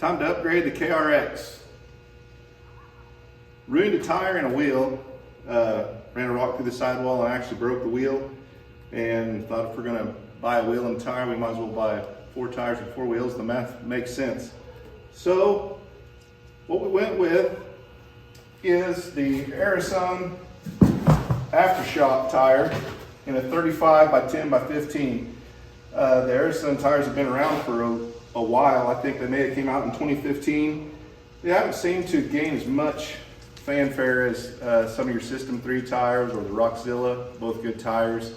Time to upgrade the KRX. Ruined a tire and a wheel. Ran a rock through the sidewall and actually broke the wheel. And thought if we're gonna buy a wheel and a tire, we might as well buy 4 tires and 4 wheels. The math makes sense. So what we went with is the ARISUN Aftershock tire in a 35 by 10 by 15. The ARISUN tires have been around for a while. I think they may have came out in 2015. They haven't seemed to gain as much fanfare as some of your System 3 tires or the Rockzilla, both good tires.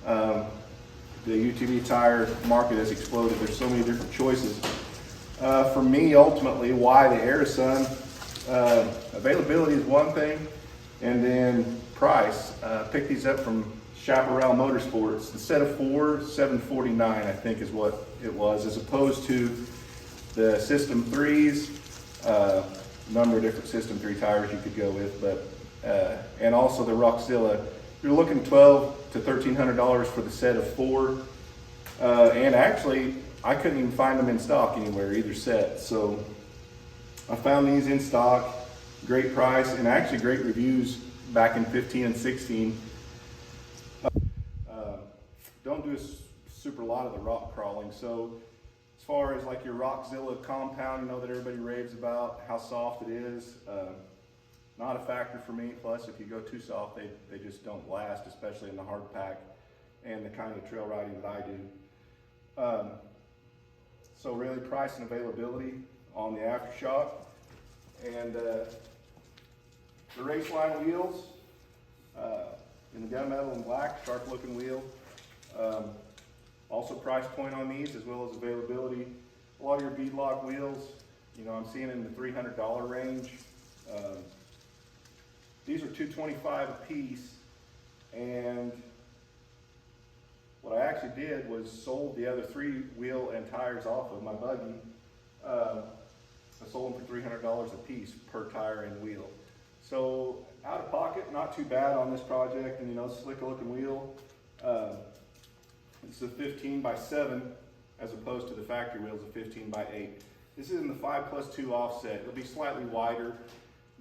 The UTV tire market has exploded. There's so many different choices. For me, ultimately, why the ARISUN? Availability is one thing, and then price. Picked these up from Chaparral Motorsports. The set of 4, $749, I think is what it was, as opposed to the System 3s. Number of different System 3 tires you could go with, but and also the Rockzilla. You're looking $1,200 to $1,300 for the set of 4, and actually I couldn't even find them in stock anywhere, either set. So I found these in stock, great price, and actually great reviews back in 15 and 16. Don't do a super lot of the rock crawling. So as far as like your Rockzilla compound, you know, that everybody raves about, how soft it is, not a factor for me. Plus, if you go too soft, they just don't last, especially in the hard pack and the kind of trail riding that I do. So really, price and availability on the Aftershock. And the Raceline wheels in the gunmetal and black, sharp looking wheel. Also price point on these, as well as availability. A lot of your beadlock wheels, you know, I'm seeing in the $300 range. These are $225 a piece, and what I actually did was sold the other 3 wheel and tires off of my buggy. I sold them for $300 a piece per tire and wheel. So out of pocket, not too bad on this project, and you know, slick looking wheel. It's a 15 by 7 as opposed to the factory wheels of 15 by 8. This is in the 5+2 offset. It'll be slightly wider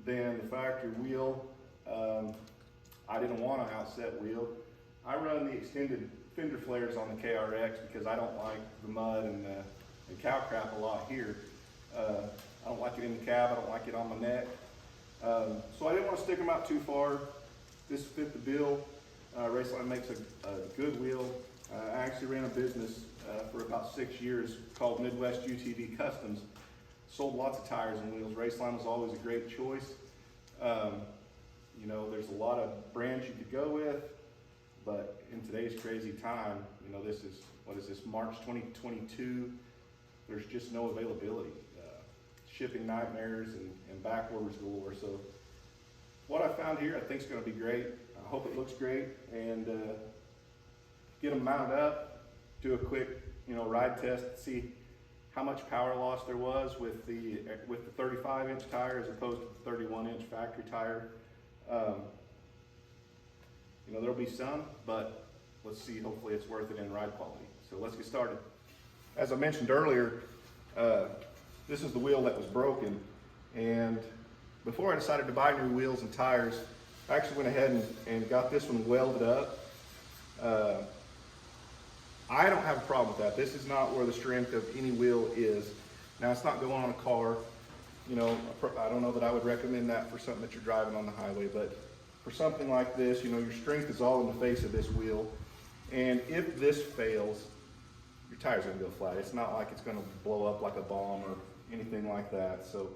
than the factory wheel. I didn't want an outset wheel. I run the extended fender flares on the KRX because I don't like the mud and cow crap a lot here. I don't like it in the cab, I don't like it on my neck. So I didn't want to stick them out too far. This fit the bill. Raceline makes a good wheel. I actually ran a business for about 6 years called Midwest UTV Customs. Sold lots of tires and wheels. Raceline was always a great choice. You know, there's a lot of brands you could go with, but in today's crazy time, you know, this is, what is this, March 2022, there's just no availability. Shipping nightmares and back orders galore. So what I found here, I think is going to be great. I hope it looks great, and get them mounted up, do a quick, you know, ride test, see how much power loss there was with the 35-inch tire as opposed to the 31-inch factory tire. You know, there'll be some, but let's see, hopefully it's worth it in ride quality. So let's get started. As I mentioned earlier, this is the wheel that was broken, and before I decided to buy new wheels and tires, I actually went ahead and got this one welded up. I don't have a problem with that. This is not where the strength of any wheel is. Now, it's not going on a car. You know, I don't know that I would recommend that for something that you're driving on the highway, but for something like this, you know, your strength is all in the face of this wheel. And if this fails, your tire's gonna go flat. It's not like it's gonna blow up like a bomb or anything like that. So,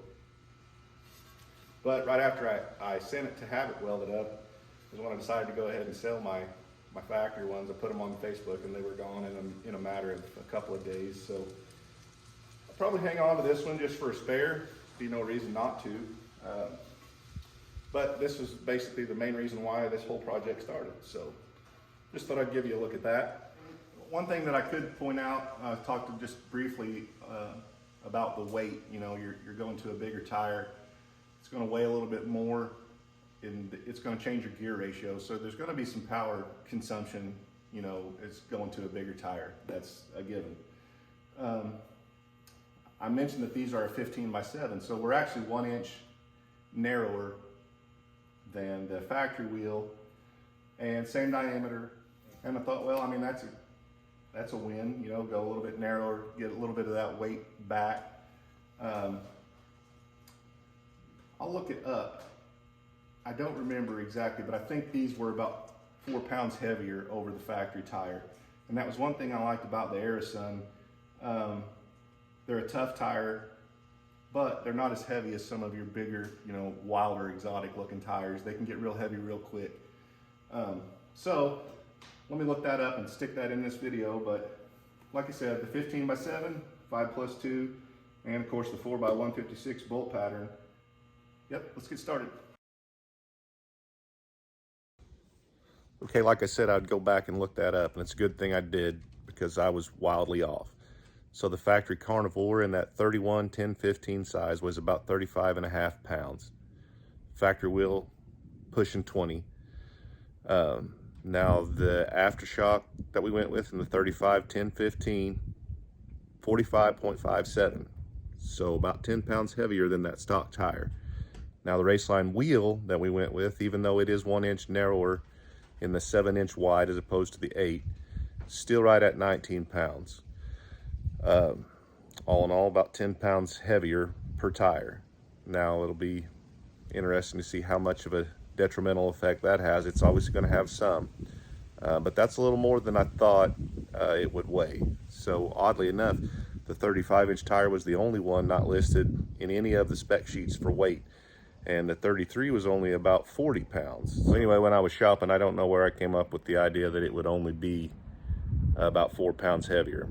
but right after I sent it to have it welded up is when I decided to go ahead and sell my factory ones. I put them on Facebook and they were gone in a matter of a couple of days. So I'll probably hang on to this one just for a spare. Be no reason not to. But this was basically the main reason why this whole project started. So just thought I'd give you a look at that. One thing that I could point out, I talked just briefly about the weight. You know, you're going to a bigger tire. It's going to weigh a little bit more, and it's going to change your gear ratio. So there's going to be some power consumption. You know, it's going to a bigger tire. That's a given. I mentioned that these are a 15x7, so we're actually 1 inch narrower than the factory wheel and same diameter. And I thought, well, I mean, that's a win, you know, go a little bit narrower, get a little bit of that weight back. I'll look it up. I don't remember exactly, but I think these were about 4 pounds heavier over the factory tire. And that was one thing I liked about the ARISUN. They're a tough tire, but they're not as heavy as some of your bigger, you know, wilder, exotic looking tires. They can get real heavy real quick. So let me look that up and stick that in this video. But like I said, the 15x7, 5+2, and of course the 4x156 bolt pattern. Yep, let's get started. Okay, like I said, I'd go back and look that up, and it's a good thing I did because I was wildly off. So the factory carnivore in that 31, 10, 15 size was about 35.5 pounds. Factory wheel pushing 20. Now the aftershock that we went with in the 35, 10, 15, 45.57. So about 10 pounds heavier than that stock tire. Now the Raceline wheel that we went with, even though it is 1 inch narrower in the 7 inch wide as opposed to the 8, still right at 19 pounds. All in all, about 10 pounds heavier per tire. Now it'll be interesting to see how much of a detrimental effect that has. It's obviously going to have some, but that's a little more than I thought it would weigh. So oddly enough, the 35-inch tire was the only one not listed in any of the spec sheets for weight, and the 33 was only about 40 pounds. So anyway, when I was shopping, I don't know where I came up with the idea that it would only be about 4 pounds heavier.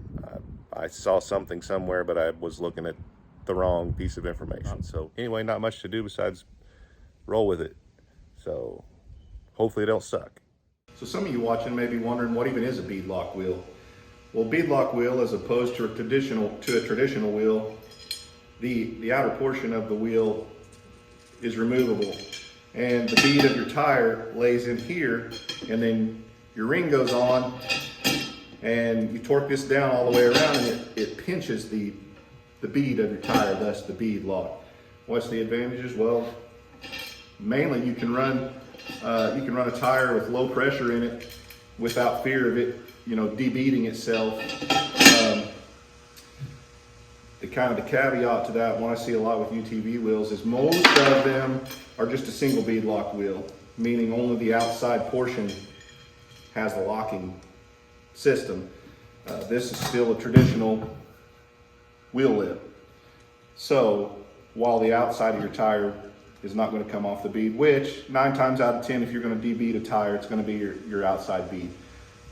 I saw something somewhere, but I was looking at the wrong piece of information. So anyway, not much to do besides roll with it. So hopefully it don't suck. So some of you watching may be wondering, what even is a beadlock wheel? Well, beadlock wheel, as opposed to a traditional wheel, the outer portion of the wheel is removable, and the bead of your tire lays in here, and then your ring goes on, and you torque this down all the way around, and it pinches the bead of your tire, thus the bead lock. What's the advantages? Well, mainly you can run a tire with low pressure in it without fear of it, you know, debeading itself. The caveat to that, one I see a lot with UTV wheels, is most of them are just a single bead lock wheel, meaning only the outside portion has the locking system. This is still a traditional wheel lip. So while the outside of your tire is not going to come off the bead, which 9 times out of 10, if you're going to debead a tire, it's going to be your outside bead.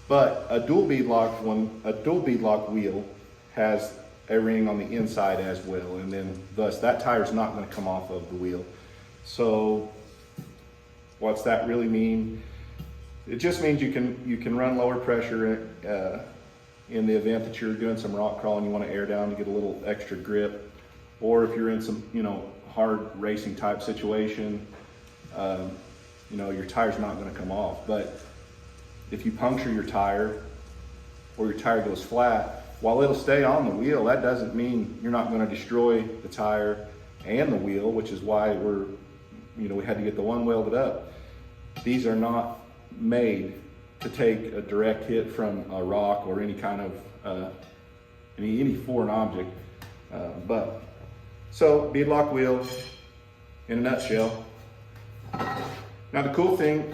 But a dual bead lock wheel has a ring on the inside as well, and then thus that tire is not going to come off of the wheel. So what's that really mean? It just means you can run lower pressure in the event that you're doing some rock crawl and you want to air down to get a little extra grip, or if you're in some, you know, hard racing type situation, you know, your tire's not going to come off. But if you puncture your tire or your tire goes flat, while it'll stay on the wheel, that doesn't mean you're not going to destroy the tire and the wheel, which is why we had to get the one welded up. These are not made to take a direct hit from a rock or any kind of any foreign object. So beadlock wheel in a nutshell. Now the cool thing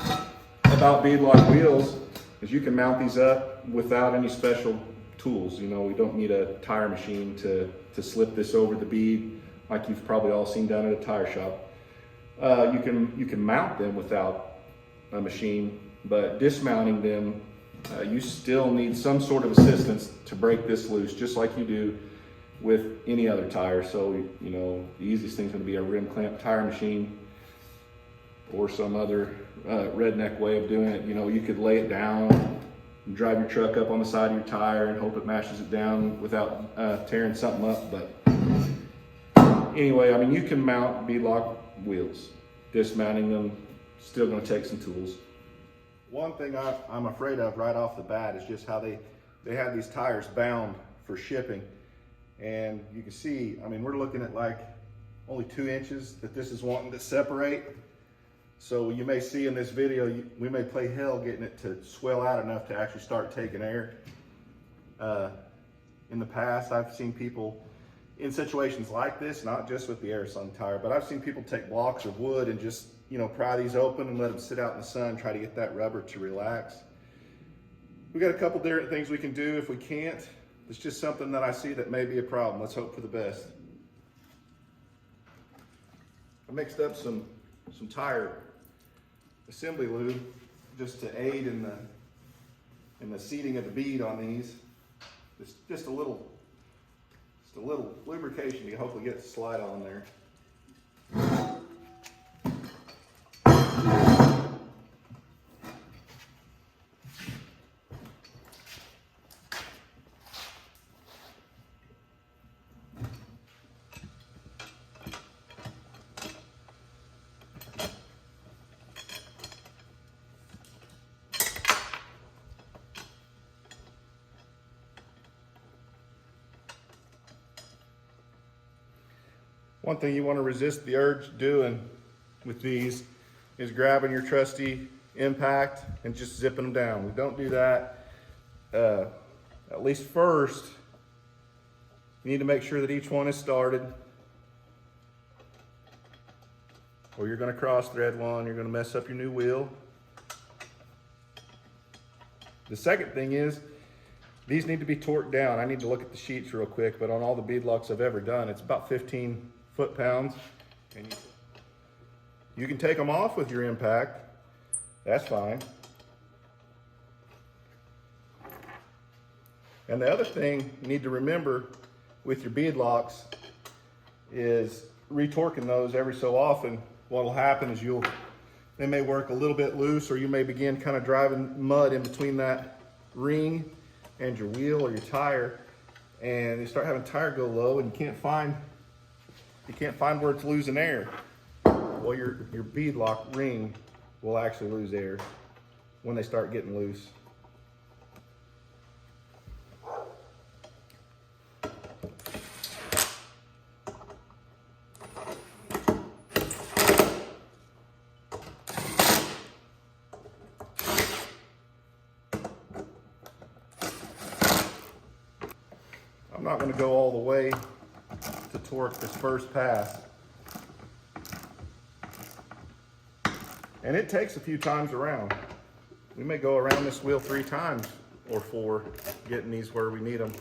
about beadlock wheels is you can mount these up without any special tools. You know, we don't need a tire machine to slip this over the bead like you've probably all seen done at a tire shop. You can mount them without a machine, but dismounting them, you still need some sort of assistance to break this loose, just like you do with any other tire. So, you know, the easiest thing is going to be a rim clamp tire machine or some other redneck way of doing it. You know, you could lay it down and drive your truck up on the side of your tire and hope it mashes it down without tearing something up. But anyway, I mean, you can mount beadlock wheels. Dismounting them, still going to take some tools. One thing I'm afraid of right off the bat is just how they have these tires bound for shipping. And you can see, I mean, we're looking at like only 2 inches that this is wanting to separate. So you may see in this video, we may play hell getting it to swell out enough to actually start taking air. In the past, I've seen people in situations like this, not just with the ARISUN tire, but I've seen people take blocks of wood and just, you know, pry these open and let them sit out in the sun, try to get that rubber to relax. We got a couple different things we can do if we can't. It's just something that I see that may be a problem. Let's hope for the best. I mixed up some tire assembly lube just to aid in the seating of the bead on these. Just a little lubrication to hopefully get the slide on there. One thing you want to resist the urge doing with these is grabbing your trusty impact and just zipping them down. We don't do that. At least first, you need to make sure that each one is started, or you're going to cross thread one, you're going to mess up your new wheel. The second thing is, these need to be torqued down. I need to look at the sheets real quick, but on all the bead locks I've ever done, it's about 15 foot-pounds. And you can take them off with your impact. That's fine. And the other thing you need to remember with your bead locks is retorquing those every so often. What will happen is they may work a little bit loose, or you may begin kind of driving mud in between that ring and your wheel or your tire, and you start having tire go low and you can't find where it's losing air. Well, your bead lock ring will actually lose air when they start getting loose. I'm not going to go all the way to torque this first pass. And it takes a few times around. We may go around this wheel 3 times or 4, getting these where we need them.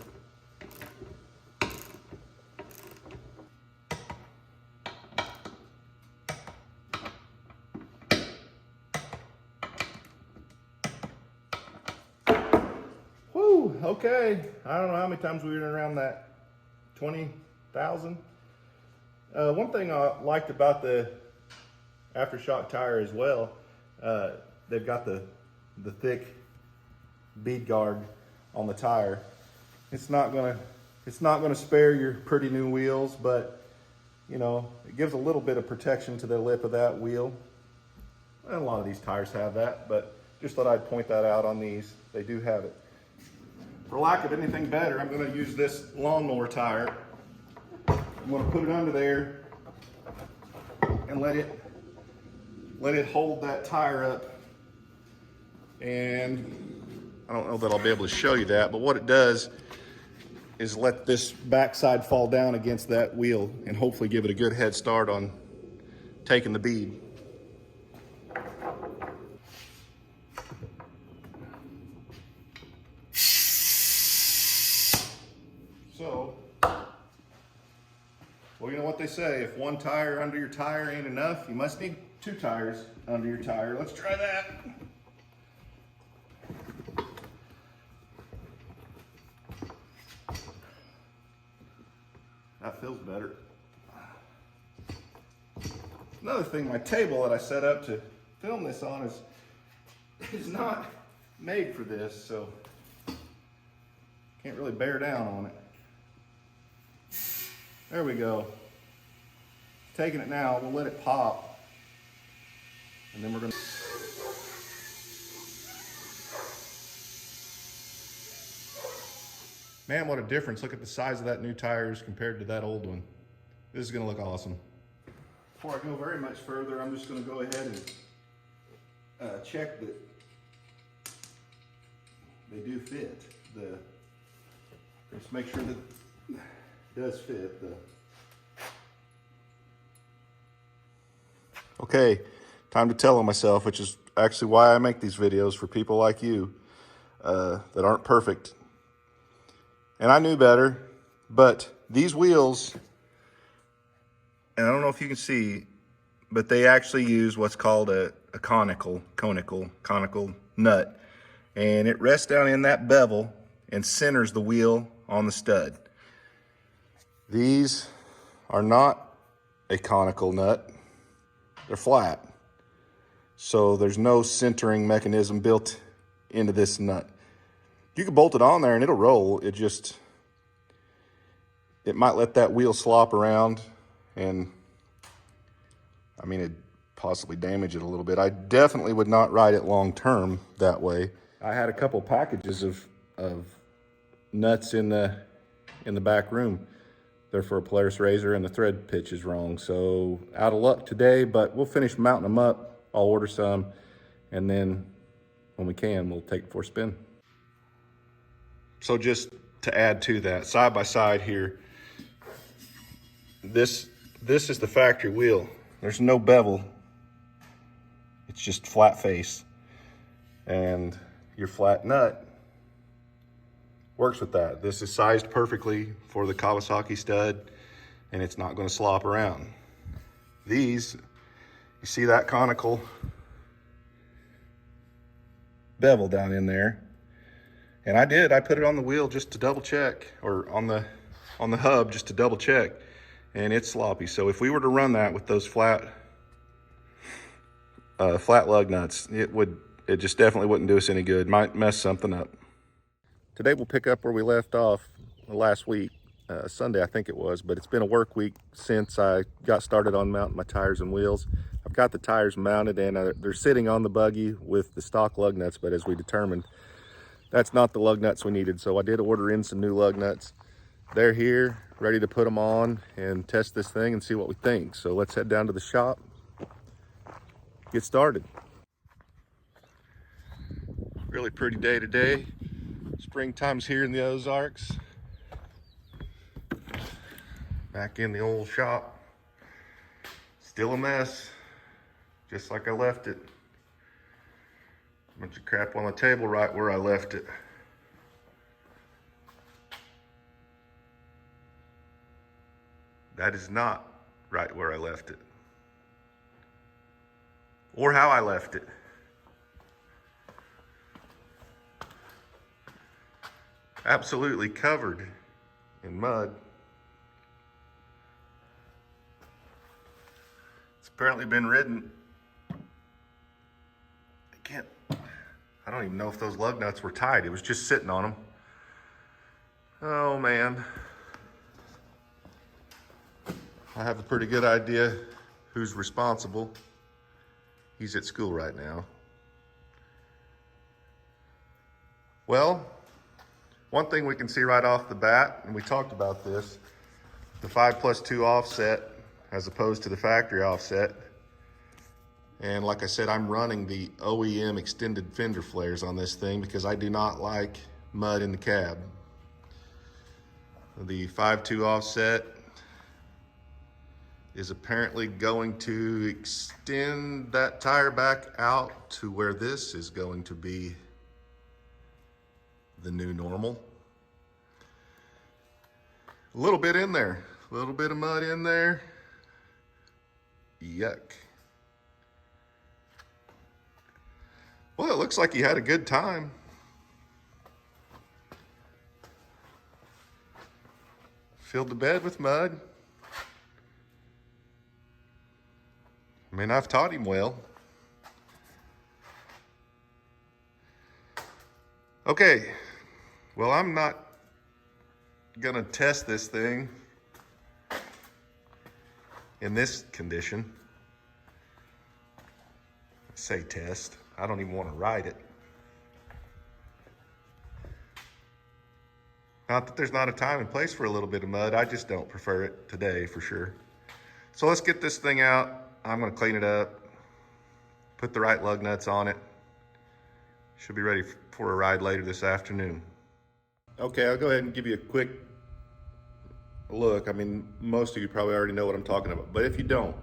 Whew, okay. I don't know how many times we were around that 20,000. One thing I liked about the Aftershock tire as well, they've got the thick bead guard on the tire. It's not gonna spare your pretty new wheels, but you know, it gives a little bit of protection to the lip of that wheel. And a lot of these tires have that, but just thought I'd point that out on these. They do have it. For lack of anything better, I'm gonna use this lawnmower tire. I'm gonna put it under there and let it hold that tire up. And I don't know that I'll be able to show you that, but what it does is let this backside fall down against that wheel and hopefully give it a good head start on taking the bead. So, well, you know what they say, if one tire under your tire ain't enough, you must need 2 tires under your tire. Let's try that. That feels better. Another thing, my table that I set up to film this on is not made for this, so can't really bear down on it. There we go. Taking it now, we'll let it pop, and then we're gonna. Man, what a difference. Look at the size of that new tires compared to that old one. This is gonna look awesome. Before I go very much further, I'm just gonna go ahead and check that they do fit. Just make sure that it does fit. Okay, time to tell on myself, which is actually why I make these videos for people like you that aren't perfect. And I knew better, but these wheels, and I don't know if you can see, but they actually use what's called a conical nut. And it rests down in that bevel and centers the wheel on the stud. These are not a conical nut, they're flat. So there's no centering mechanism built into this nut. You can bolt it on there and it'll roll. It might let that wheel slop around and I mean, it'd possibly damage it a little bit. I definitely would not ride it long term that way. I had a couple packages of nuts in the back room. They're for a Polaris razor and the thread pitch is wrong. So out of luck today, but we'll finish mounting them up. I'll order some and then when we can, we'll take it for a spin. So just to add to that, side by side here, this is the factory wheel. There's no bevel. It's just flat face. And your flat nut works with that. This is sized perfectly for the Kawasaki stud and it's not going to slop around. These, you see that conical bevel down in there? And I put it on the wheel just to double check, or on the hub just to double check, and it's sloppy. So if we were to run that with those flat lug nuts, it just definitely wouldn't do us any good. Might mess something up. Today we'll pick up where we left off last week, Sunday I think it was, but it's been a work week since I got started on mounting my tires and wheels. I've got the tires mounted and they're sitting on the buggy with the stock lug nuts, but as we determined, that's not the lug nuts we needed. So I did order in some new lug nuts. They're here, ready to put them on and test this thing and see what we think. So let's head down to the shop, get started. Really pretty day today. Springtime's here in the Ozarks. Back in the old shop. Still a mess, just like I left it. Bunch of crap on the table right where I left it. That is not right where I left it. Or how I left it. Absolutely covered in mud. It's apparently been ridden. I don't even know if those lug nuts were tied. It was just sitting on them. Oh man. I have a pretty good idea who's responsible. He's at school right now. Well, one thing we can see right off the bat, and we talked about this, the 5+2 offset as opposed to the factory offset. And like I said, I'm running the OEM extended fender flares on this thing because I do not like mud in the cab. The 5.2 offset is apparently going to extend that tire back out to where this is going to be the new normal. A little bit in there, a little bit of mud in there. Yuck. Well, it looks like he had a good time. Filled the bed with mud. I mean, I've taught him well. Okay, well, I'm not gonna test this thing in this condition. I say test. I don't even want to ride it. Not that there's not a time and place for a little bit of mud. I just don't prefer it today for sure. So let's get this thing out. I'm gonna clean it up, put the right lug nuts on it. Should be ready for a ride later this afternoon. Okay, I'll go ahead and give you a quick look. I mean, most of you probably already know what I'm talking about, but if you don't,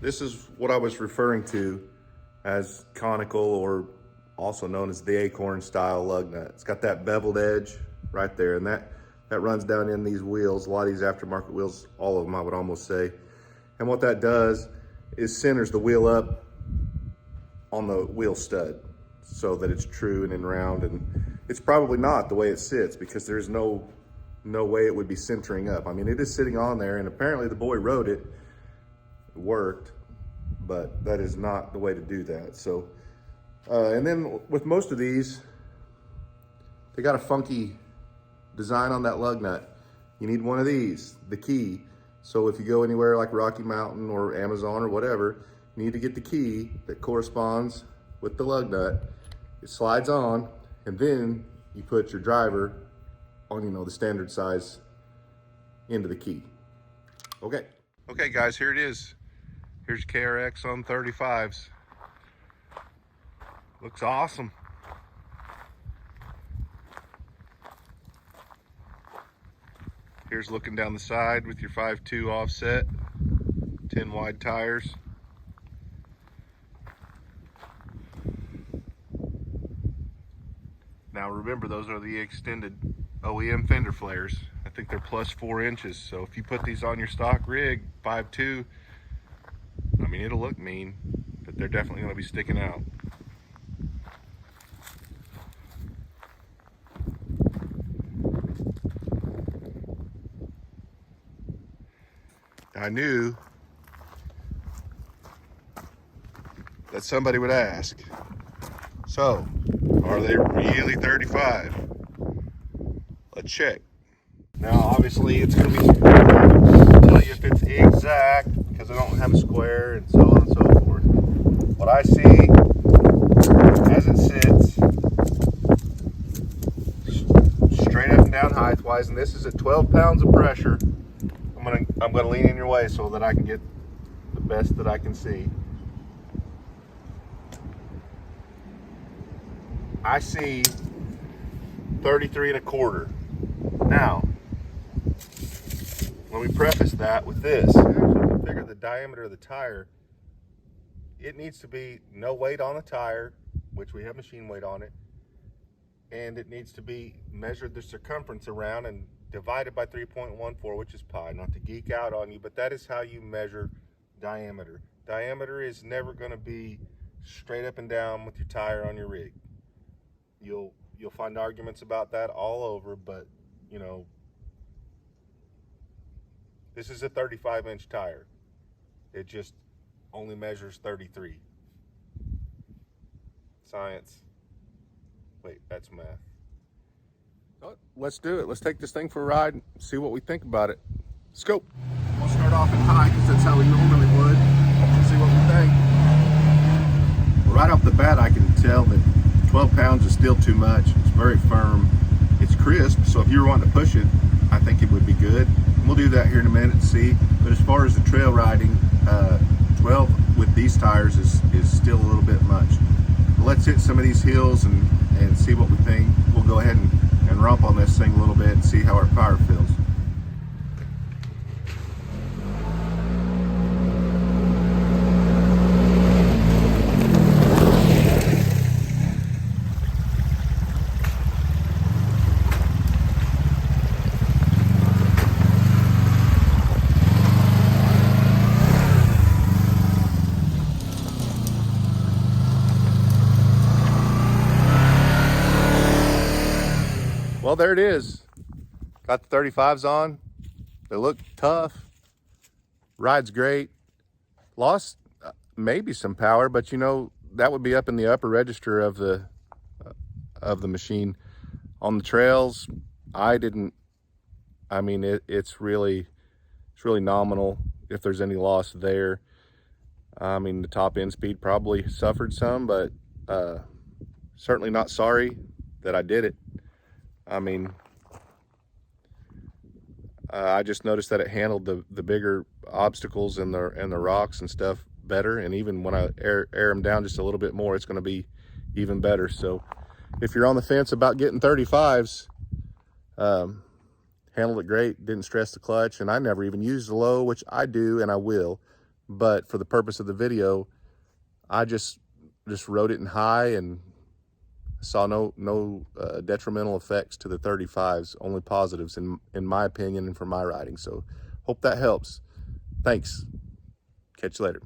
this is what I was referring to as conical, or also known as the acorn style lug nut. It's got that beveled edge right there, and that runs down in these wheels. A lot of these aftermarket wheels, all of them I would almost say. And what that does is centers the wheel up on the wheel stud so that it's true and in round. And it's probably not the way it sits, because there's no way it would be centering up. I mean, it is sitting on there, and apparently the boy rode it. It worked, but that is not the way to do that. So, and then with most of these, they got a funky design on that lug nut. You need one of these, the key. So if you go anywhere like Rocky Mountain or Amazon or whatever, you need to get the key that corresponds with the lug nut. It slides on, and then you put your driver on, you know, the standard size into the key. Okay. Okay guys, here it is. Here's KRX on 35s. Looks awesome. Here's looking down the side with your 5.2 offset, 10 wide tires. Now remember, those are the extended OEM fender flares. I think they're plus 4 inches. So if you put these on your stock rig, 5.2, I mean, it'll look mean, but they're definitely gonna be sticking out. I knew that somebody would ask, so are they really 35? Let's check. Now obviously it's going to be tell you if it's exact, because I don't have a square and so on and so forth. What I see as it sits, straight up and down height wise, and this is at 12 pounds of pressure. I'm gonna lean in your way so that I can get the best that I can see. I see 33 1/4. Now, let me preface that with this. You can figure the diameter of the tire. It needs to be no weight on the tire, which we have machine weight on it, and it needs to be measured the circumference around and divided by 3.14, which is pi. Not to geek out on you, but that is how you measure diameter. Diameter is never going to be straight up and down with your tire on your rig. You'll find arguments about that all over, but you know, this is a 35-inch tire. It just only measures 33. Science. Wait, that's math. Let's do it. Let's take this thing for a ride and see what we think about it. Let's go. We'll start off in high because that's how we normally would. See what we think. Well, right off the bat, I can tell that 12 pounds is still too much. It's very firm. It's crisp, so if you were wanting to push it, I think it would be good. And we'll do that here in a minute and see. But as far as the trail riding, 12 with these tires is still a little bit much. But let's hit some of these hills and see what we think. We'll go ahead and rump on this thing a little bit and see how our power feels. Well, there it is. Got the 35s on. They look tough. Ride's great. Lost maybe some power, but you know, that would be up in the upper register of the machine. On the trails, I mean, it's really nominal if there's any loss there. I mean, the top end speed probably suffered some, but certainly not sorry that I did it. I mean, I just noticed that it handled the bigger obstacles and the rocks and stuff better. And even when I air them down just a little bit more, it's going to be even better. So if you're on the fence about getting 35s, handled it great, didn't stress the clutch, and I never even used the low, which I do and I will. But for the purpose of the video, I just rode it in high and saw no detrimental effects to the 35s, only positives in my opinion and for my riding. So hope that helps. Thanks. Catch you later.